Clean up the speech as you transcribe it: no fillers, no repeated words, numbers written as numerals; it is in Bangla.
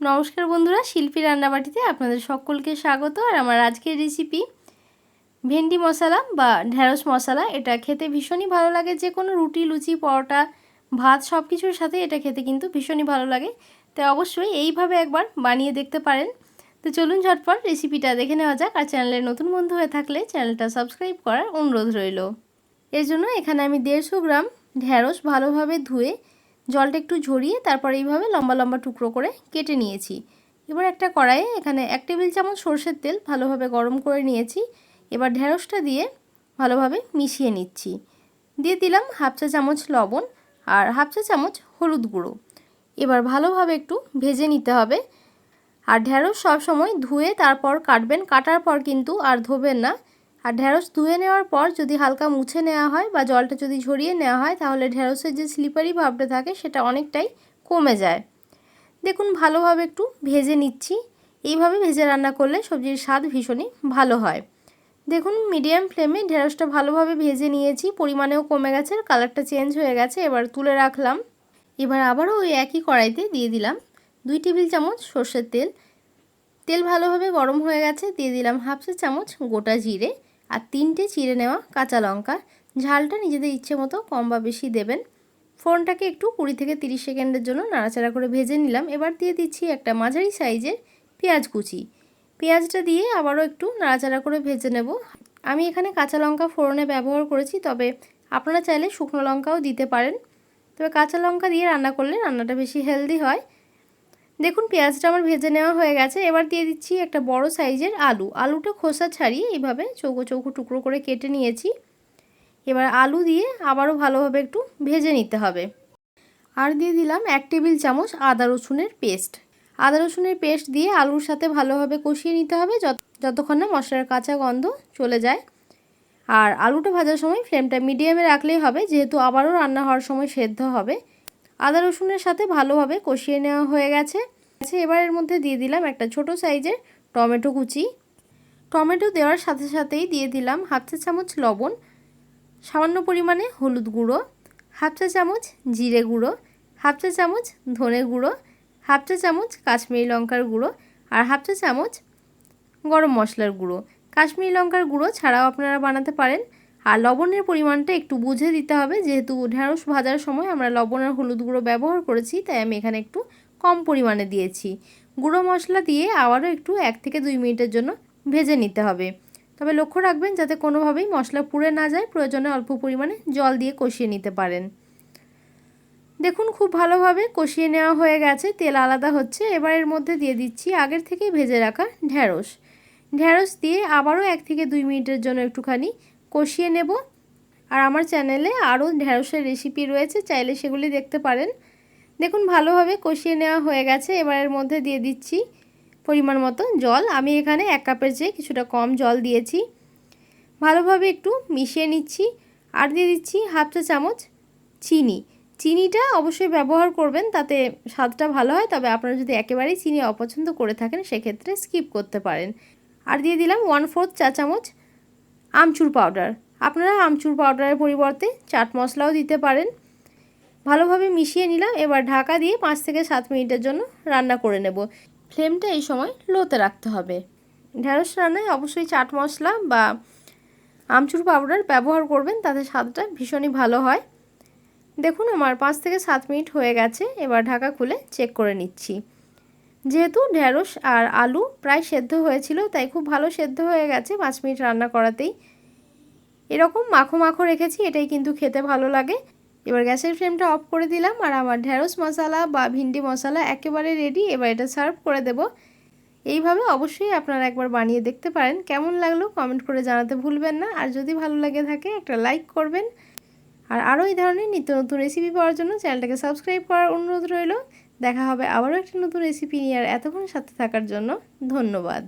নমস্কার বন্ধুরা, শিল্পী রান্নাবাটিতে আপনাদের সকলকে স্বাগত। আর আমার আজকের রেসিপি ভেন্ডি মশলা বা ঢেঁড়স মশলা। এটা খেতে ভীষণই ভালো লাগে, যে কোনো রুটি, লুচি, পরোটা, ভাত সব কিছুর সাথে এটা খেতে কিন্তু ভীষণই ভালো লাগে। তাই অবশ্যই এইভাবে একবার বানিয়ে দেখতে পারেন। তো চলুন ঝটপট রেসিপিটা দেখে নেওয়া যাক। আর চ্যানেলের নতুন বন্ধু হয়ে থাকলে চ্যানেলটা সাবস্ক্রাইব করার অনুরোধ রইল। এর জন্য এখানে আমি 150 গ্রাম ঢেঁড়স ভালোভাবে ধুয়ে জলটা একটু ঝরিয়ে তারপর এইভাবে লম্বা লম্বা টুকরো করে কেটে নিয়েছি। এবার একটা কড়াইয়ে এখানে 1 টেবিল চামচ সরষের তেল ভালোভাবে গরম করে নিয়েছি। এবার ঢেঁড়সটা দিয়ে ভালোভাবে মিশিয়ে নিচ্ছি। দিয়ে দিলাম হাফ চা চামচ লবণ আর হাফ চা চামচ হলুদ গুঁড়ো। এবার ভালোভাবে একটু ভেজে নিতে হবে। আর ঢেঁড়স সবসময় ধুয়ে তারপর কাটবেন, কাটার পর কিন্তু আর ধোবেন না। আর ঢেঁড়স ধুয়ে নেওয়ার পর যদি হালকা মুছে নেওয়া হয় বা জলটা যদি ঝরিয়ে নেওয়া হয়, তাহলে ঢেঁড়সের যে স্লিপারি ভাবটা থাকে সেটা অনেকটাই কমে যায়। দেখুন ভালোভাবে একটু ভেজে নিচ্ছি। এইভাবে ভেজে রান্না করলে সবজির স্বাদ ভীষণই ভালো হয়। দেখুন মিডিয়াম ফ্লেমে ঢেঁড়সটা ভালোভাবে ভেজে নিয়েছি, পরিমাণেও কমে গেছে, কালারটা চেঞ্জ হয়ে গেছে। এবার তুলে রাখলাম। এবার আবারও ওই একই কড়াইতে দিয়ে দিলাম 2 টেবিল চামচ সরষের তেল। তেল ভালোভাবে গরম হয়ে গেছে। দিয়ে দিলাম হাফ চা চামচ গোটা জিরে আর 3টে চিড়ে নেওয়া কাঁচা লঙ্কা। ঝালটা নিজেদের ইচ্ছে মতো কম বা বেশি দেবেন। ফোড়নটাকে একটু 20 থেকে 30 সেকেন্ডের জন্য নাড়াচাড়া করে ভেজে নিলাম। এবার দিয়ে দিচ্ছি একটা মাঝারি সাইজের পেঁয়াজ কুচি। পেঁয়াজটা দিয়ে আবারও একটু নাড়াচাড়া করে ভেজে নেব। আমি এখানে কাঁচা লঙ্কা ফোড়নে ব্যবহার করেছি, তবে আপনারা চাইলে শুকনো লঙ্কাও দিতে পারেন। তবে কাঁচা লঙ্কা দিয়ে রান্না করলে রান্নাটা বেশি হেলদি হয়। দেখুন পেঁয়াজটা আমার ভেজে নেওয়া হয়ে গেছে। এবার দিয়ে দিচ্ছি একটা বড় সাইজের আলু। আলুটা খোসা ছাড়িয়ে এইভাবে চৌকো চৌকো টুকরো করে কেটে নিয়েছি। এবার আলু দিয়ে আবারও ভালোভাবে একটু ভেজে নিতে হবে। আর দিয়ে দিলাম 1 টেবিল চামচ আদা রসুনের পেস্ট। আদা রসুনের পেস্ট দিয়ে আলুর সাথে ভালোভাবে কষিয়ে নিতে হবে যতক্ষণ না মশলার কাঁচা গন্ধ চলে যায়। আর আলুটা ভাজার সময় ফ্লেমটা মিডিয়ামে রাখলেই হবে, যেহেতু আবারও রান্না হওয়ার সময় সেদ্ধ হবে। আদা রসুনের সাথে ভালোভাবে কষিয়ে নেওয়া হয়ে গেছে। এবার এর মধ্যে দিয়ে দিলাম একটা ছোট সাইজের টমেটো কুচি। টমেটো দেওয়ার সাথে সাথেই দিয়ে দিলাম হাফ চা চামচ লবণ, সামান্য পরিমাণে হলুদ গুঁড়ো, হাফ চা চামচ জিরে গুঁড়ো, হাফ চা চামচ ধনে গুঁড়ো, হাফ চা চামচ কাশ্মীরি লঙ্কার গুঁড়ো আর হাফ চা চামচ গরম মশলার গুঁড়ো। কাশ্মীরি লঙ্কার গুঁড়ো ছাড়াও আপনারা বানাতে পারেন। আর লবণের পরিমাণটা একটু বুঝে দিতে হবে, যেহেতু ঢেঁড়স ভাজার সময় আমরা লবণ আর হলুদ গুঁড়ো ব্যবহার করেছি, তাই আমি এখানে একটু কম পরিমাণে দিয়েছি। গুঁড়ো মশলা দিয়ে আবারও একটু 1 থেকে 2 মিনিটের জন্য ভেজে নিতে হবে। তবে লক্ষ্য রাখবেন যাতে কোনোভাবেই মশলা পুড়ে না যায়। প্রয়োজনে অল্প পরিমাণে জল দিয়ে কষিয়ে নিতে পারেন। দেখুন খুব ভালোভাবে কষিয়ে নেওয়া হয়ে গেছে, তেল আলাদা হচ্ছে। এবার এর মধ্যে দিয়ে দিচ্ছি আগের থেকে ভেজে রাখা ঢেঁড়স। ঢেঁড়স দিয়ে আবারও 1 থেকে 2 মিনিটের জন্য একটুখানি কষিয়ে নেব। আর আমার চ্যানেলে আরও ঢেঁড়সের রেসিপি রয়েছে, চাইলে সেগুলি দেখতে পারেন। দেখুন ভালোভাবে কষিয়ে নেওয়া হয়ে গেছে। এবার এর মধ্যে দিয়ে দিচ্ছি পরিমাণ মতো জল। আমি এখানে 1 কাপের চেয়ে কিছুটা কম জল দিয়েছি। ভালোভাবে একটু মিশিয়ে নিচ্ছি। আর দিয়ে দিচ্ছি হাফ চা চামচ চিনি। চিনিটা অবশ্যই ব্যবহার করবেন, তাতে স্বাদটা ভালো হয়। তবে আপনারা যদি একেবারেই চিনি অপছন্দ করে থাকেন, সেক্ষেত্রে স্কিপ করতে পারেন। আর দিয়ে দিলাম 1/4 চা চামচ আমচুর পাউডার। আপনারা আমচুর পাউডারের পরিবর্তে চাট মশলাও দিতে পারেন। ভালোভাবে মিশিয়ে নিলাম। এবার ঢাকা দিয়ে 5 থেকে 7 মিনিটের জন্য রান্না করে নেব। ফ্লেমটা এই সময় লোতে রাখতে হবে। ঢেঁড়স রান্নায় অবশ্যই চাট মশলা বা আমচুর পাউডার ব্যবহার করবেন, তাতে স্বাদটা ভীষণই ভালো হয়। দেখুন আমার 5 থেকে 7 মিনিট হয়ে গেছে। এবার ঢাকা খুলে চেক করে নিচ্ছি। যেহেতু ঢেঁড়স আর আলু প্রায় সেদ্ধ হয়েছিল, তাই খুব ভালো সেদ্ধ হয়ে গেছে 5 মিনিট রান্না করাতেই। এরকম মাখো মাখো রেখেছি, এটাই কিন্তু খেতে ভালো লাগে। এবার গ্যাসের ফ্লেমটা অফ করে দিলাম। আর আমার ঢেঁড়স মশলা বা ভিন্ডি মশলা একেবারে রেডি। এবার এটা সার্ভ করে দেব। এইভাবে অবশ্যই আপনারা একবার বানিয়ে দেখতে পারেন। কেমন লাগলো কমেন্ট করে জানাতে ভুলবেন না। আর যদি ভালো লেগে থাকে একটা লাইক করবেন। আর আরও এই ধরনের নিত্য নতুন রেসিপি পাওয়ার জন্য চ্যানেলটাকে সাবস্ক্রাইব করার অনুরোধ রইল। দেখা হবে আবারও একটা নতুন রেসিপি নিয়ে। আর এতক্ষণ সাথে থাকার জন্য ধন্যবাদ।